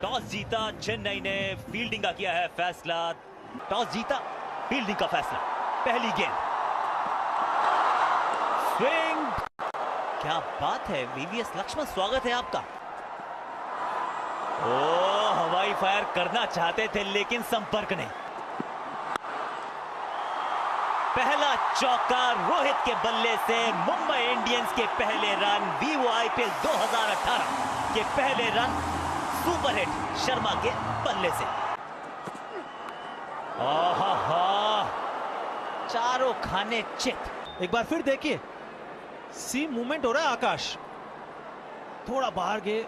Toss जीता चेन्नई ने, fielding का किया है फैसला। टॉस जीता, फील्डिंग का फैसला। पहली गेंद, स्विंग, क्या बात है। वीवीएस लक्ष्मण, स्वागत है आपका। ओ, हवाई फायर करना चाहते थे लेकिन संपर्क नहीं। पहला चौका रोहित के बल्ले से मुंबई इंडियंस के पहले रन। वीवो आईपीएल 2018 के पहले रन सुपरहिट शर्मा के बल्ले से। चारों खाने चित। एक बार फिर देखिए, सी मूवमेंट हो रहा है। आकाश थोड़ा बाहर गए,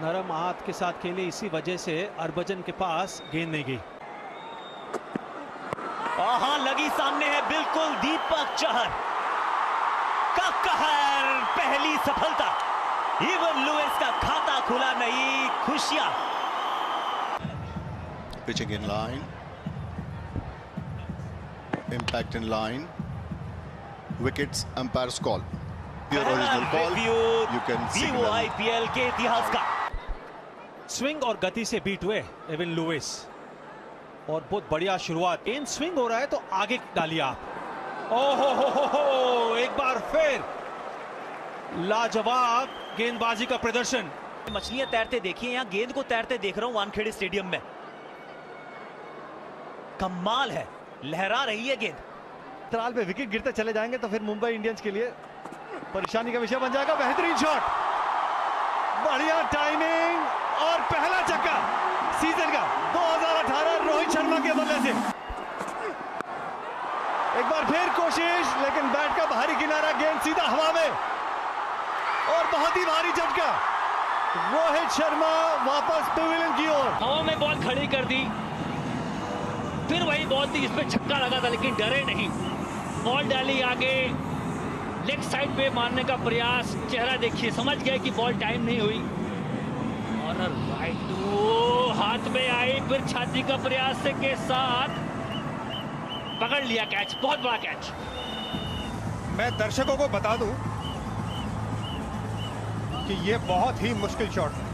नरम हाथ के साथ खेले, इसी वजह से हरभजन के पास गेंद नहीं गई। लगी सामने है बिल्कुल। दीपक चहर का कहर, पहली सफलता। इवन लुइस का खाता खुला नहीं, खुशियां। Pitching in line, impact in line, wickets, umpire's call. Your original call. You can signal. IPL के इतिहास का स्विंग और गति से बीट हुए एविन लुइस, और बहुत बढ़िया शुरुआत। इन स्विंग हो रहा है तो आगे डालिए आप। ओहो हो, एक बार फिर लाजवाब गेंदबाजी का प्रदर्शन। मछलियां तैरते देखिए, यहां गेंद को तैरते देख रहा हूं वानखेड़े स्टेडियम में। कमाल है, लहरा रही है गेंद। तराल पे विकेट गिरते चले जाएंगे तो फिर मुंबई इंडियंस के लिए परेशानी का विषय बन जाएगा। बेहतरीन शॉट, बढ़िया टाइमिंग, और पहला छक्का सीजन का 2018 रोहित शर्मा के बल्ले से। एक बार फिर कोशिश, लेकिन बैट का बाहरी किनारा, गेंद सीधा हवा में, और बहुत ही भारी झटका। रोहित शर्मा वापस पेविलियन की ओर। हवा में बॉल खड़ी कर दी, फिर वही बॉल थी जिसपे छक्का लगा था, लेकिन डरे नहीं। बॉल डाली आगे, लेग साइड पे मारने का प्रयास। चेहरा देखिए, समझ गए कि बॉल टाइम नहीं हुई, और राइट हाथ में आई, फिर छाती का प्रयास से के साथ पकड़ लिया कैच। बहुत बड़ा कैच। मैं दर्शकों को बता दूं कि ये बहुत ही मुश्किल शॉट है।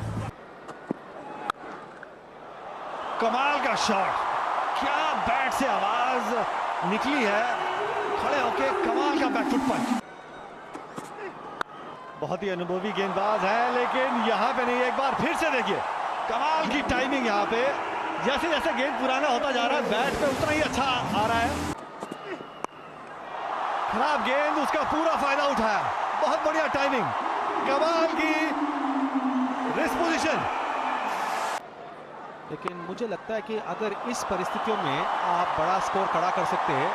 कमाल का शॉट, क्या बैट से आवाज निकली है। खड़े होके कमाल का बैकफुट पंच। बहुत ही अनुभवी गेंदबाज है, लेकिन यहां पे नहीं। एक बार फिर से देखिए, कमाल की टाइमिंग। यहां पे जैसे जैसे गेंद पुराना होता जा रहा है, बैट पे उतना ही अच्छा आ रहा है। खराब गेंद, उसका पूरा फायदा उठाया। बहुत बढ़िया टाइमिंग, कमाल की रिस्ट पोजीशन। लेकिन मुझे लगता है कि अगर इस परिस्थितियों में आप बड़ा स्कोर खड़ा कर सकते हैं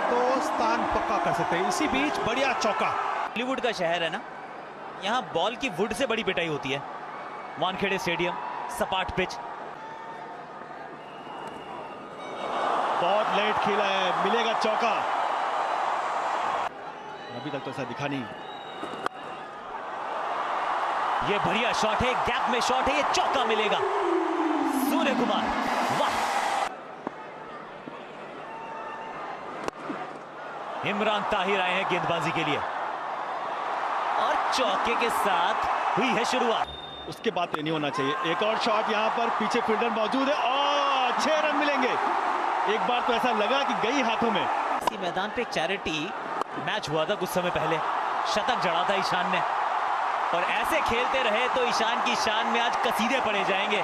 तो स्थान पक्का कर सकते हैं। इसी बीच बढ़िया चौका। बॉलीवुड का शहर है ना, यहाँ बॉल की वुड से बड़ी पिटाई होती है। वानखेड़े स्टेडियम, सपाट पिच। बहुत लेट खेला है, मिलेगा चौका। अभी तक तो ऐसा दिखा नहीं। ये बढ़िया शॉट है, गैप में शॉट है, ये चौका मिलेगा। सूर्य कुमार, वाह। इमरान ताहिर आए हैं गेंदबाजी के लिए, और चौके के साथ हुई है शुरुआत। उसके बाद तो नहीं होना चाहिए। एक और शॉट, यहां पर पीछे फील्डर मौजूद है, और 6 रन मिलेंगे। एक बार तो ऐसा लगा कि गई हाथों में। इसी मैदान पे एक चैरिटी मैच हुआ था कुछ समय पहले, शतक जड़ा था ईशान ने, और ऐसे खेलते रहे तो ईशान की शान में आज कसीदे पड़े जाएंगे।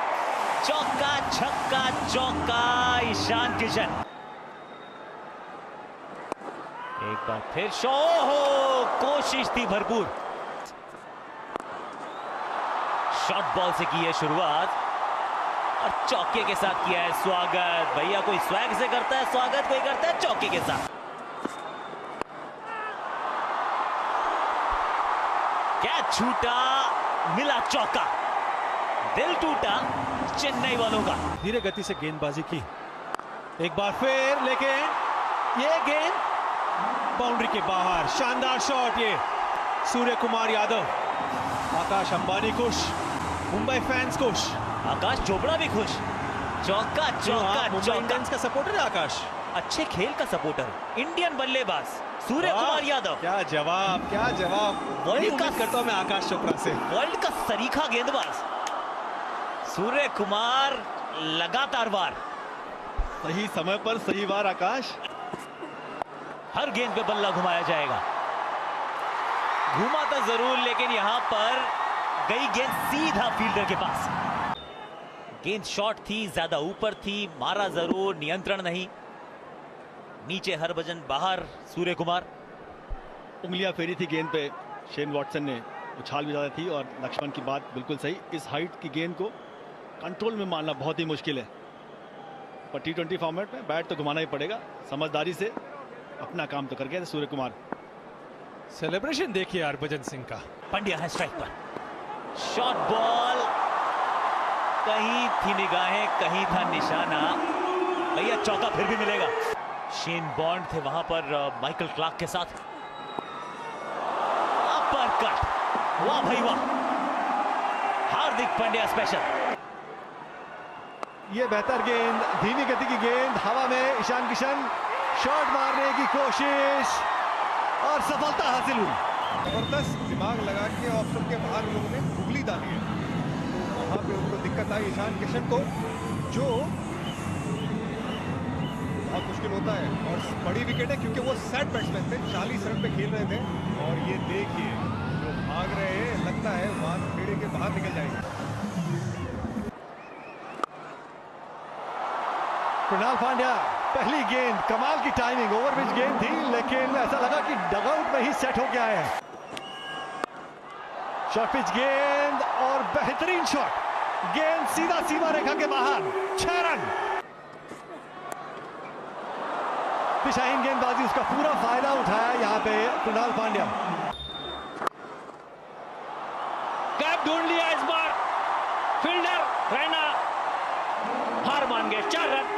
चौका, छक्का, चौका, ईशान किशन। एक बार फिर कोशिश थी भरपूर। शॉर्ट बॉल से की है शुरुआत, और चौके के साथ किया है स्वागत। भैया कोई स्वैग से करता है स्वागत, कोई करता है चौके के साथ। क्या छूटा, मिला चौका। दिल टूटा चेन्नई वालों का। धीरे गति से गेंदबाजी की, एक बार फिर, लेकिन ये गेंद बाउंड्री के बाहर। शानदार शॉट ये सूर्य कुमार यादव। आकाश अंबानी खुश, मुंबई फैंस खुश, आकाश चोपड़ा भी खुश। चौका, चौका, मुंबई इंडियंस का सपोर्टर है आकाश। अच्छे खेल का सपोर्टर, इंडियन बल्लेबाज सूर्य कुमार यादव। क्या जवाब, क्या जवाब। वर्ल्ड का करता हूं मैं आकाश चोपड़ा से। वर्ल्ड का सरीखा गेंदबाज सूर्य कुमार लगातार वार, सही समय पर सही वार। आकाश, हर गेंद पे बल्ला घुमाया जाएगा। घुमा तो जरूर, लेकिन यहां पर गई गेंद सीधा फील्डर के पास। गेंद शॉर्ट थी, ज्यादा ऊपर थी, मारा जरूर, नियंत्रण नहीं। नीचे हरभजन, बाहर सूर्य कुमार। उंगलियां फेरी थी गेंद पे शेन वॉटसन ने, उछाल भी ज्यादा थी। और लक्ष्मण की बात बिल्कुल सही, इस हाइट की गेंद को कंट्रोल में मारना बहुत ही मुश्किल है। पर T20 फॉर्मेट में बैट तो घुमाना ही पड़ेगा। समझदारी से अपना काम तो कर गया सूर्य कुमार। सेलिब्रेशन देखिए हरभजन सिंह का। पंड्या है स्ट्राइक पर, शॉर्ट बॉल, कहीं थी निगाहें, कहीं था निशाना। भैया चौका फिर भी मिलेगा। शेन बॉन्ड थे वहां पर माइकल क्लार्क के साथ। अपर कट, वाह भाई वाह, हार्दिक पांड्या स्पेशल। ये बेहतर गेंद, धीमी गति की गेंद, हवा में ईशान किशन शॉट मारने की कोशिश और सफलता हासिल हुई। जबरदस्त दिमाग लगा के ऑफ स्टंप के बाहर लोगों ने उंगली डाली है, तो वहां पे उनको दिक्कत आई ईशान किशन को, जो बहुत मुश्किल होता है। और बड़ी विकेट है क्योंकि वो सेट बैट्समैन थे, 40 रन पे खेल रहे थे। और ये देखिए जो भाग रहे हैं, लगता है वहां खेड़े के बाहर निकल जाएंगे। कृणाल पांड्या, पहली गेंद, कमाल की टाइमिंग, ओवर पिच गेंद थी, लेकिन ऐसा लगा कि डगआउट में ही सेट हो गया है। शॉर्ट पिच गेंद और बेहतरीन शॉट, गेंद सीधा सीमा रेखा के बाहर, 6 रन। दिशाहीन गेंदबाजी, उसका पूरा फायदा उठाया यहां पे कृणाल पांड्या। गैप ढूंढ लिया इस बार, फील्डर रैना हार मान गए। 4 रन।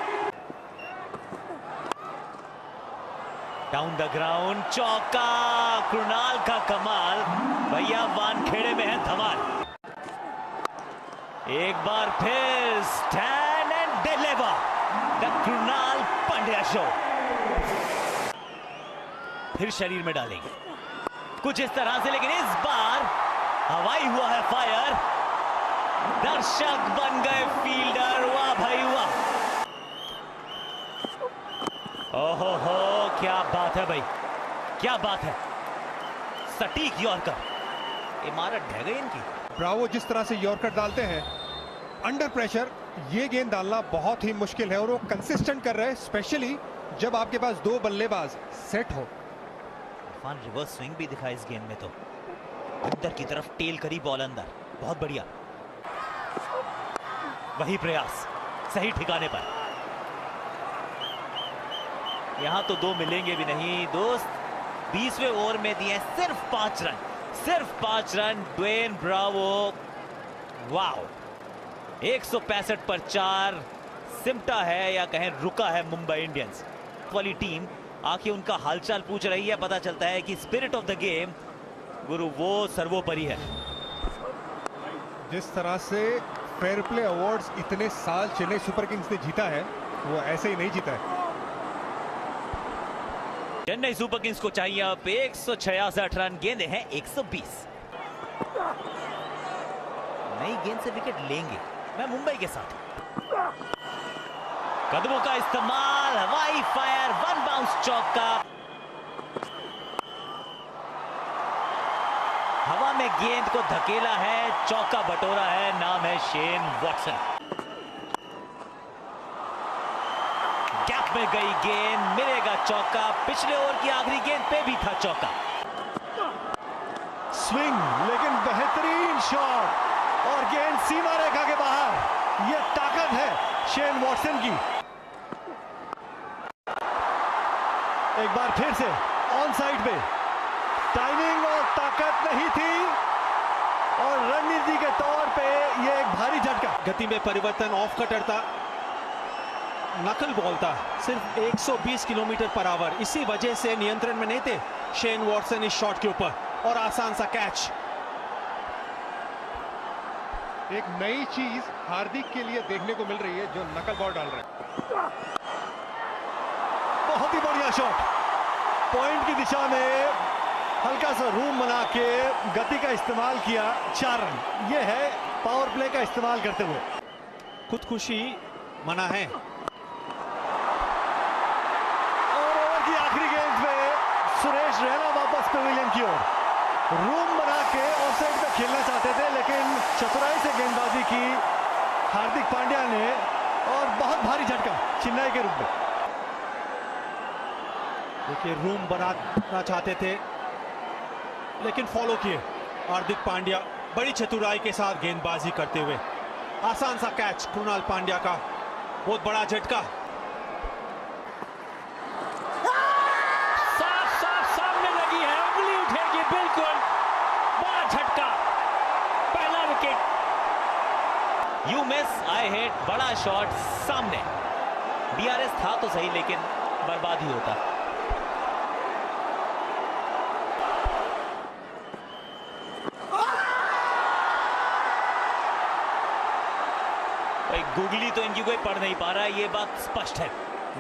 डाउन द ग्राउंड, चौका, कृणाल का कमाल। भैया वानखेड़े में है धमाल। एक बार फिर stand and deliver, the Krunal Pandya show. फिर शरीर में डालेंगे कुछ इस तरह से, लेकिन इस बार हवाई हुआ है फायर। दर्शक बन गए फील्डर, वाह भाई वाह। ओहो हो, क्या बात है भाई, क्या बात है। सटीक यॉर्कर, इमारत ढह गई इनकी। ब्रावो जिस तरह से यॉर्कर डालते हैं अंडर प्रेशर, ये गेंद डालना बहुत ही मुश्किल है। और वो कंसिस्टेंट कर रहे हैं, स्पेशली जब आपके पास 2 बल्लेबाज सेट हो। इरफान रिवर्स स्विंग भी दिखा इस गेंद में, तो अंदर की तरफ टेल करी बॉल अंदर, बहुत बढ़िया। वही प्रयास सही ठिकाने पर। यहां तो 2 मिलेंगे भी नहीं दोस्त। 20वें ओवर में दिए सिर्फ 5 रन, सिर्फ 5 रन। Dwayne Bravo, wow. 165 पर 4 सिमटा है या कहें रुका है मुंबई इंडियंस वाली टीम। आखिर उनका हालचाल पूछ रही है। पता चलता है कि स्पिरिट ऑफ द गेम गुरु वो सर्वोपरि है। जिस तरह से फेयर प्ले अवार्ड्स इतने साल चेन्नई सुपर किंग्स ने जीता है, वो ऐसे ही नहीं जीता है। चेन्नई सुपर किंग्स को चाहिए अब 166 रन, गेंदे हैं 120। नई गेंद से विकेट लेंगे, मैं मुंबई के साथ। कदमों का इस्तेमाल, हवाई फायर, 1 बाउंस चौका। हवा में गेंद को धकेला है, चौका बटोरा है, नाम है शेन वॉटसन। गैप में गई गेंद, मिलेगा चौका। पिछले ओवर की आखिरी गेंद पे भी था चौका। स्विंग, लेकिन बेहतरीन शॉट और गेंद सीमा रेखा के बाहर। यह ताकत है शेन वॉटसन की। एक बार फिर से ऑन साइड पे टाइमिंग और ताकत नहीं थी, और रणनीति के तौर पे यह एक भारी झटका। गति में परिवर्तन, ऑफ कटर था, नकल बॉल था, सिर्फ 120 किलोमीटर पर आवर। इसी वजह से नियंत्रण में नहीं थे शेन वॉटसन इस शॉट के ऊपर, और आसान सा कैच। एक नई चीज हार्दिक के लिए देखने को मिल रही है, जो नकल बॉल डाल रहे हैं। बहुत ही बढ़िया शॉट, पॉइंट की दिशा में हल्का सा रूम बना के गति का इस्तेमाल किया, 4 रन। यह है पावर प्ले का इस्तेमाल करते हुए। खुदकुशी मना है। और ओवर की आखिरी गेंद पे सुरेश रैना वापस पवेलियन की ओर, रूम बना के ऑफसाइड पे खेलना चाहते थे, लेकिन चतुराई से गेंदबाजी की हार्दिक पांड्या ने, और बहुत भारी झटका चेन्नई के रूप में। देखिए रूम बनाना चाहते थे लेकिन फॉलो किए हार्दिक पांड्या, बड़ी चतुराई के साथ गेंदबाजी करते हुए। आसान सा कैच कृणाल पांड्या का, बहुत बड़ा झटका। साफ साफ सामने लगी है, उंगली उठेगी, बिल्कुल बड़ा झटका, पहला wicket. You miss I hit, बड़ा शॉट सामने। DRS था तो सही लेकिन बर्बाद ही होता। गुगली तो इनकी कोई पढ़ नहीं पा रहा है, ये बात स्पष्ट है।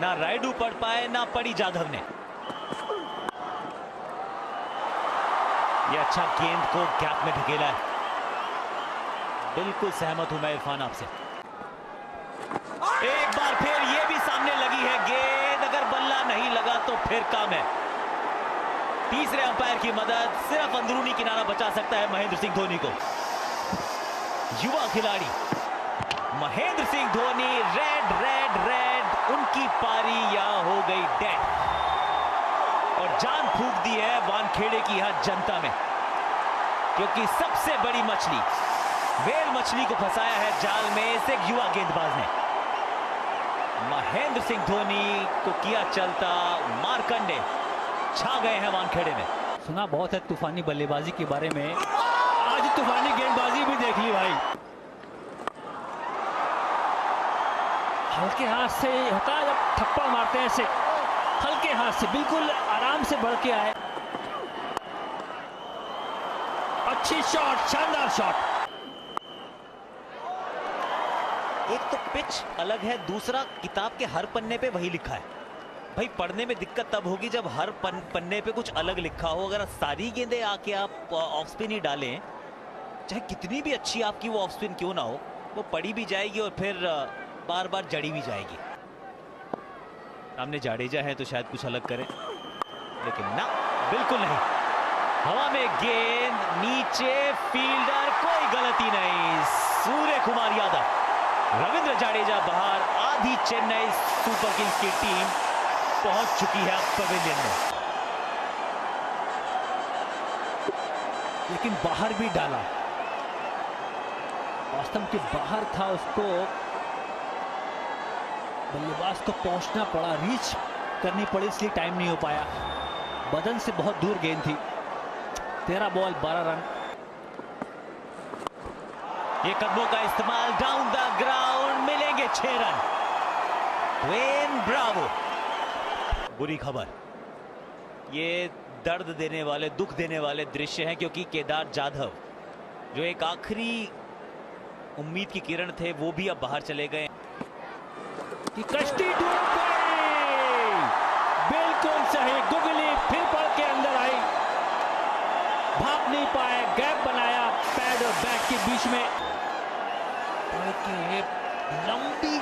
ना रायडू पढ़ पाए, ना पढ़ी जाधव ने। ये अच्छा गेंद को गैप में ढकेला है। बिल्कुल सहमत हूं मैं इरफान आपसे। एक बार फिर ये भी सामने लगी है गेंद, अगर बल्ला नहीं लगा तो फिर काम है। तीसरे अंपायर की मदद, सिर्फ अंदरूनी किनारा बचा सकता है महेंद्र सिंह धोनी को। युवा खिलाड़ी Mahendra Singh Dhoni, red red red, उनकी पारी यहां हो गई डेड, और जान फूंक दी है वानखेड़े की यहां जनता में, क्योंकि सबसे बड़ी मछली, वेल मछली को फंसाया है जाल में इस एक युवा गेंदबाज ने। महेंद्र सिंह धोनी को किया चलता, मारकंडे छा गए हैं वानखेड़े में। सुना बहुत है तूफानी बल्लेबाजी के बारे में, आज तूफानी गेंदबाजी भी देख ली भाई। हल्के हाथ से होता है जब थप्पड़ मारते हैं, ऐसे हल्के हाथ से बिल्कुल आराम से बढ़ के आए। अच्छी शॉट, शानदार शॉट। एक तो पिच अलग है, दूसरा किताब के हर पन्ने पे वही लिखा है। भाई पढ़ने में दिक्कत तब होगी जब हर पन्ने पे कुछ अलग लिखा हो। अगर सारी गेंदें आके आप ऑफ स्पिन ही डालें, चाहे कितनी भी अच्छी आपकी वो ऑफ स्पिन क्यों ना हो, वो पड़ी भी जाएगी और फिर बार बार जड़ी भी जाएगी। सामने जाडेजा है तो शायद कुछ अलग करें, लेकिन ना, बिल्कुल नहीं। हवा में गेंद, नीचे फील्डर, कोई गलती नहीं। सूर्य कुमार यादव, रविंद्र जाडेजा बाहर। आधी चेन्नई सुपर किंग्स की टीम पहुंच चुकी है पवेलियन में, लेकिन बाहर भी डाला। वास्तव के बाहर था, उसको बल्लेबाज को पहुंचना पड़ा, रीच करनी पड़ी, इसलिए टाइम नहीं हो पाया। बदन से बहुत दूर गेंद थी। 13 बॉल 12 रन। ये कदमों का इस्तेमाल, डाउन द ग्राउंड, मिलेंगे 6 रन। Dwayne Bravo. बुरी खबर, ये दर्द देने वाले, दुख देने वाले दृश्य हैं, क्योंकि केदार जाधव जो एक आखिरी उम्मीद की किरण थे, वो भी अब बाहर चले गए। कि कश्ती डूब गई, बिल्कुल सही। गुगली फिर पड़ के अंदर आई, भाप नहीं पाए, गैप बनाया पैड और बैक के बीच में। लंबी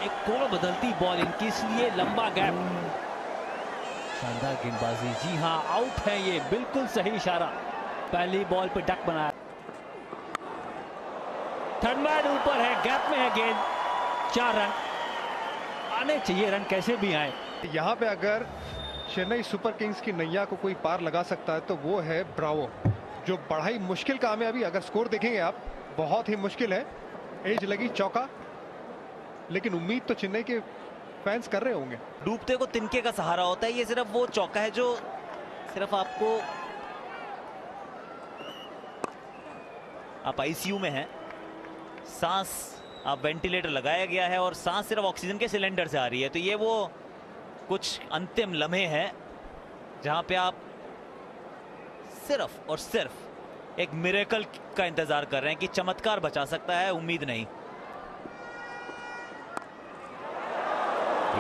एक कोण बदलती बॉल इनकी, इसलिए लंबा गैप। शानदार गेंदबाजी। जी हां, आउट है ये, बिल्कुल सही इशारा। पहली बॉल पे डक बनाया। थर्ड मैन ऊपर है, गैप में है गेंद। 4 रन आने चाहिए, रन कैसे भी आए। यहाँ पे अगर चेन्नई सुपर किंग्स की नैया को कोई पार लगा सकता है तो वो है ब्रावो, जो बड़ा ही मुश्किल काम है। अभी अगर स्कोर देखेंगे आप, बहुत ही मुश्किल है। एज लगी, चौका, लेकिन उम्मीद तो चेन्नई के फैंस कर रहे होंगे। डूबते को तिनके का सहारा होता है, ये सिर्फ वो चौका है जो सिर्फ आपको, आप आईसीयू में हैं, सांस आप वेंटिलेटर लगाया गया है और सांस सिर्फ ऑक्सीजन के सिलेंडर से आ रही है, तो ये वो कुछ अंतिम लम्हे हैं जहां पे आप सिर्फ और सिर्फ एक मिरेकल का इंतजार कर रहे हैं कि चमत्कार बचा सकता है, उम्मीद नहीं।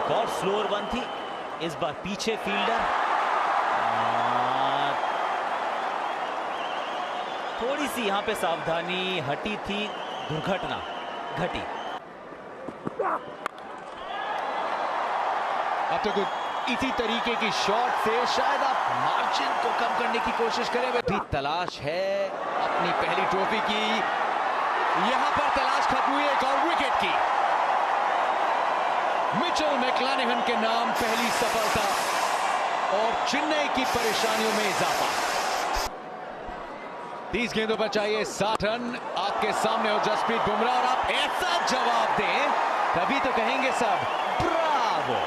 एक और स्लोअर वन थी, इस बार पीछे फील्डर। थोड़ी सी यहां पे सावधानी हटी थी, दुर्घटना घटी। अब तो कुछ इसी तरीके की शॉट से शायद आप मार्जिन को कम करने की कोशिश करें। भी तलाश है अपनी पहली ट्रॉफी की, यहां पर तलाश खत्म हुई एक और विकेट की। मिचेल मैक्लानिहन के नाम पहली सफलता और चेन्नई की परेशानियों में इजाफा। 30 गेंदों पर चाहिए 60 रन। आपके सामने हो जसप्रीत बुमराह और आप ऐसा जवाब दें तभी तो कहेंगे सब ब्रावो।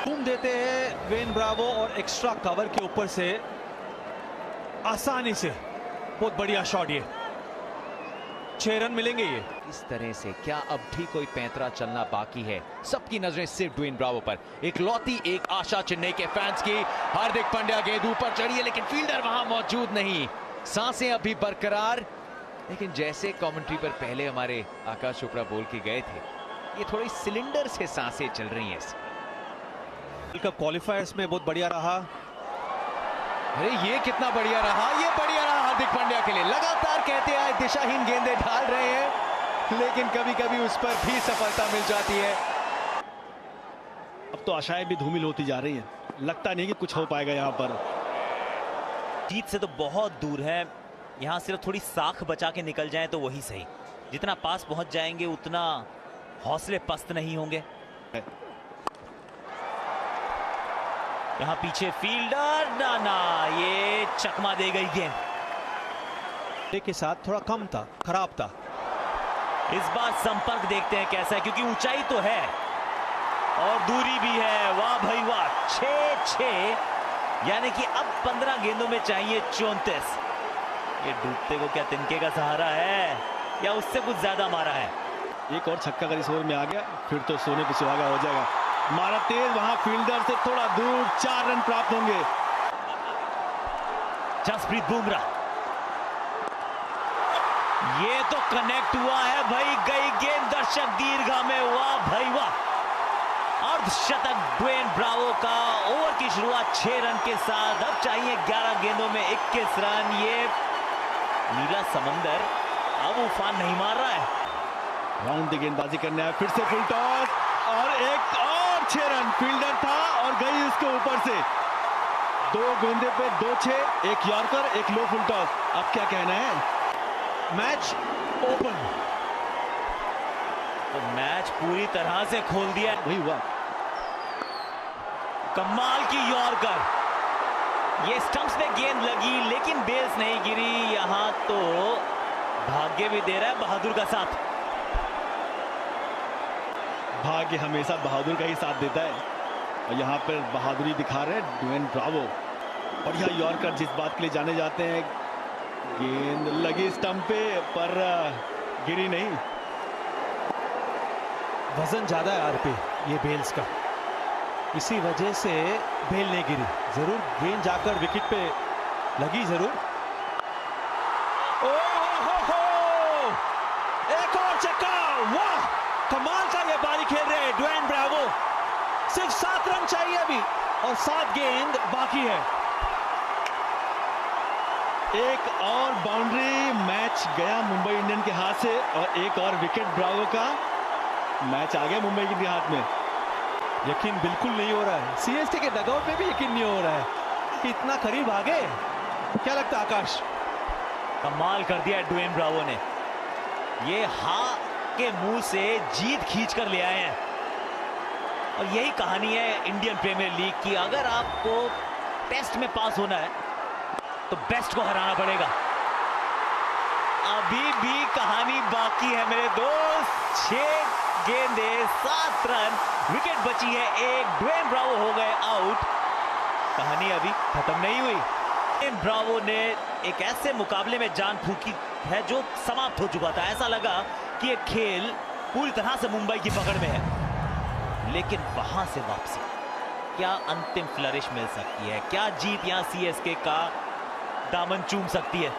घूम देते हैं ड्वेन ब्रावो और एक्स्ट्रा कवर के ऊपर से आसानी से, बहुत बढ़िया शॉट। ये 6 रन मिलेंगे। ये इस तरह से क्या अब भी कोई पैंतरा चलना बाकी है? सबकी नजरें सिर्फ ड्वेन ब्रावो पर। एक लौती एक आशा चेन्नई के फैंस की। हार्दिक पांड्या गेंद ऊपर चढ़ी है लेकिन फील्डर वहां मौजूद नहीं। सांसें अभी बरकरार, लेकिन जैसे कमेंट्री पर पहले हमारे आकाश चोपड़ा बोल के गए थे, ये थोड़ी सिलेंडर से सांसें चल रही हैं। वर्ल्ड कप क्वालिफायर्स में बहुत बढ़िया रहा। अरे ये कितना बढ़िया रहा, ये बढ़िया रहा हार्दिक पांड्या के लिए। लगातार कहते आए दिशाहीन गेंदें ढाल रहे हैं, लेकिन कभी कभी उस पर भी सफलता मिल जाती है। अब तो आशाएं भी धूमिल होती जा रही हैं, लगता नहीं कि कुछ हो पाएगा यहां पर। जीत से तो बहुत दूर है, यहां सिर्फ थोड़ी साख बचा के निकल जाएं तो वही सही। जितना पास पहुंच जाएंगे उतना हौसले पस्त नहीं होंगे। यहां पीछे फील्डर ना, ये चकमा दे गई गेंद। के साथ थोड़ा कम था, खराब था। इस बार संपर्क देखते हैं कैसा है, क्योंकि ऊंचाई तो है और दूरी भी है। वाह भाई वाह, 6-6, यानी कि अब 15 गेंदों में चाहिए 34। ये डूबते को क्या तिनके का सहारा है या उससे कुछ ज्यादा मारा है? एक और छक्का अगर इस ओवर में आ गया फिर तो सोने पे सुहागा हो जाएगा। मारा तेज, वहां फील्डर से थोड़ा दूर, 4 रन प्राप्त होंगे। जसप्रीत बुमराह, ये तो कनेक्ट हुआ है भाई, गई गेंद दर्शक दीर्घा में। वाह भाई वाह, अर्धशतक ड्वेन ब्रावो का। ओवर की शुरुआत 6 रन के साथ, अब चाहिए 11 गेंदों में 21 रन। ये नीला समंदर अब उफान नहीं मार रहा है। राउंड दी गेंदबाजी करना है, फिर से फुल टॉस और एक और 6 रन। फील्डर था और गई उसके ऊपर से। 2 गेंदे पे 2-6, एक यॉर्कर, एक लो फुल टॉस। अब क्या कहना है? मैच ओपन, तो मैच पूरी तरह से खोल दिया। वही हुआ, कमाल की यॉर्कर। ये स्टंप्स पे गेंद लगी लेकिन बेल्स नहीं गिरी। यहां तो भाग्य भी दे रहा है बहादुर का साथ। भाग्य हमेशा बहादुर का ही साथ देता है और यहाँ पर बहादुरी दिखा रहे हैं ड्वेन ब्रावो। बढ़िया यॉर्कर, जिस बात के लिए जाने जाते हैं। गेंद लगी स्टंप पे पर गिरी नहीं। वजन ज्यादा है आरपी ये बेल्स का, इसी वजह से बेल नहीं गिरी। जरूर गेंद जाकर विकेट पे लगी जरूर। हो, एक और छक्का। वाह, कमाल का ये बारी खेल रहे हैं ड्वेन ब्रावो। सिर्फ 7 रन चाहिए अभी और 7 गेंद बाकी है। एक और बाउंड्री, मैच गया मुंबई इंडियन के हाथ से और एक और विकेट ब्रावो का। मैच आ गया मुंबई के हाथ में। यकीन बिल्कुल नहीं हो रहा है, सीएसके के डगआउट में भी यकीन नहीं हो रहा है कि इतना करीब आ गए। क्या लगता है आकाश? कमाल कर दिया ड्वेन ब्रावो ने। ये हां के मुंह से जीत खींच कर ले आए हैं और यही कहानी है इंडियन प्रीमियर लीग की। अगर आपको टेस्ट में पास होना है तो बेस्ट को हराना पड़ेगा। अभी भी कहानी बाकी है मेरे दोस्त। 6 गेंदे 7 रन, विकेट बची है एक। ड्वेन ब्रावो हो गए आउट, कहानी अभी खत्म नहीं हुई। ड्वेन ब्रावो ने एक ऐसे मुकाबले में जान फूकी है जो समाप्त हो चुका था। ऐसा लगा कि ये खेल पूरी तरह से मुंबई की पकड़ में है, लेकिन वहां से वापसी, क्या अंतिम फ्लरिश मिल सकती है? क्या जीत यहां सीएसके का दामन चूम सकती है?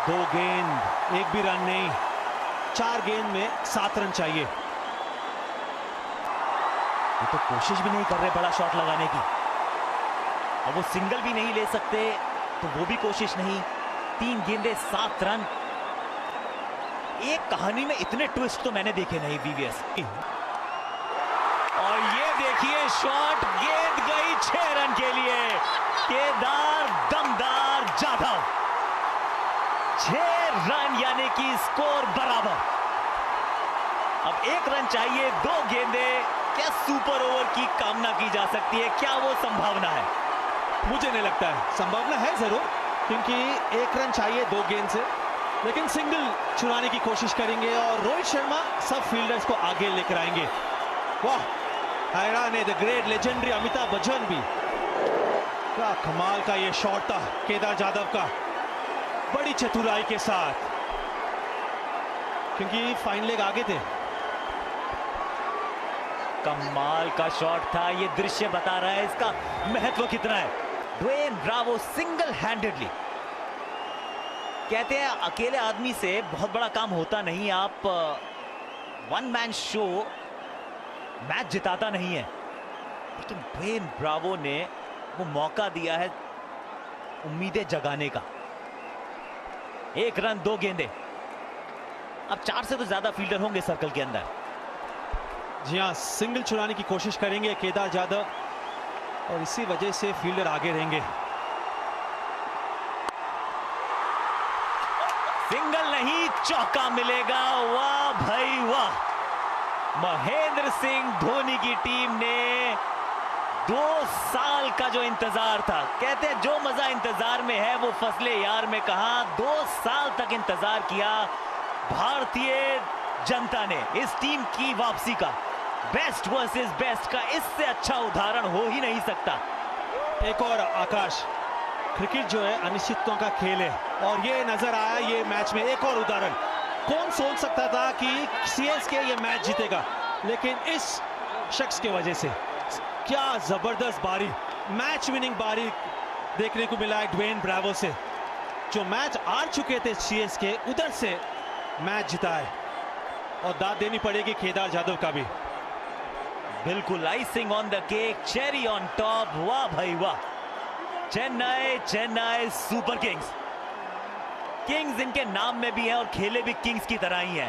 2 गेंद, एक भी रन नहीं। 4 गेंद में 7 रन चाहिए। ये तो कोशिश भी नहीं कर रहे बड़ा शॉट लगाने की, और वो सिंगल भी नहीं ले सकते तो वो भी कोशिश नहीं। 3 गेंदें 7 रन। एक कहानी में इतने ट्विस्ट तो मैंने देखे नहीं वीवीएस। और ये देखिए शॉट, गेंद गई 6 रन के लिए। केदार दमदार जाधव 6 रन, यानी कि स्कोर बराबर। अब 1 रन चाहिए, 2 गेंदें। क्या सुपर ओवर की कामना की जा सकती है? क्या वो संभावना है? मुझे नहीं लगता है। संभावना है जरूर, क्योंकि 1 रन चाहिए 2 गेंद से, लेकिन सिंगल चुराने की कोशिश करेंगे और रोहित शर्मा सब फील्डर्स को आगे लेकर आएंगे। वाह, हैरान है the great legendary Amitabh Bachchan भी। क्या कमाल का ये शॉट था केदार जाधव का, बड़ी चतुराई के साथ, क्योंकि फाइन लेग आगे थे। कमाल का शॉट था। ये दृश्य बता रहा है इसका महत्व कितना है। ड्वेन ब्रावो सिंगल हैंडेडली, कहते हैं अकेले आदमी से बहुत बड़ा काम होता नहीं। आप वन मैन शो मैच जिताता नहीं है, लेकिन ड्वेन ब्रावो ने वो मौका दिया है उम्मीदें जगाने का। 1 रन 2 गेंदें। अब 4 से तो ज्यादा फील्डर होंगे सर्कल के अंदर। जी हाँ, सिंगल चुराने की कोशिश करेंगे केदार जाधव, और इसी वजह से फील्डर आगे रहेंगे। सिंगल नहीं, चौका मिलेगा। वाह भाई वाह, महेंद्र सिंह धोनी की टीम ने 2 साल का जो इंतजार था, कहते हैं जो मजा इंतजार में है वो फसले यार में कहा। 2 साल तक इंतजार किया भारतीय जनता ने इस टीम की वापसी का। बेस्ट वर्सेस बेस्ट का इससे अच्छा उदाहरण हो ही नहीं सकता। एक और आकाश, क्रिकेट जो है अनिश्चितों का खेल है, और ये नजर आया ये मैच में। एक और उदाहरण, कौन सोच सकता था कि सीएसके ये मैच जीतेगा, लेकिन इस शख्स की वजह से क्या जबरदस्त बारी, मैच विनिंग बारी देखने को मिला है ड्वेन ब्रावो से। जो मैच हार चुके थे सीएसके, उधर से मैच जीता है, और दाद देनी पड़ेगी केदार जाधव का भी। बिल्कुल icing on the cake, cherry on top. वाह भाई वाह, चेन्नई सुपर किंग्स। किंग्स इनके नाम में भी है और खेले भी किंग्स की तरह ही है।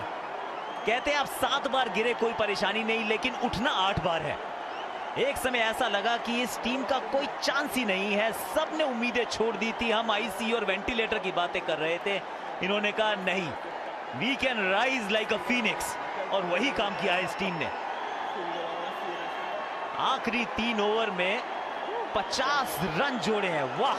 कहते हैं आप 7 बार गिरे कोई परेशानी नहीं, लेकिन उठना 8 बार है। एक समय ऐसा लगा कि इस टीम का कोई चांस ही नहीं है, सबने उम्मीदें छोड़ दी थी। हम आईसीयू और वेंटिलेटर की बातें कर रहे थे, इन्होंने कहा नहीं, we can rise like a phoenix, और वही काम किया है इस टीम ने। आखिरी 3 ओवर में 50 रन जोड़े हैं। वाह,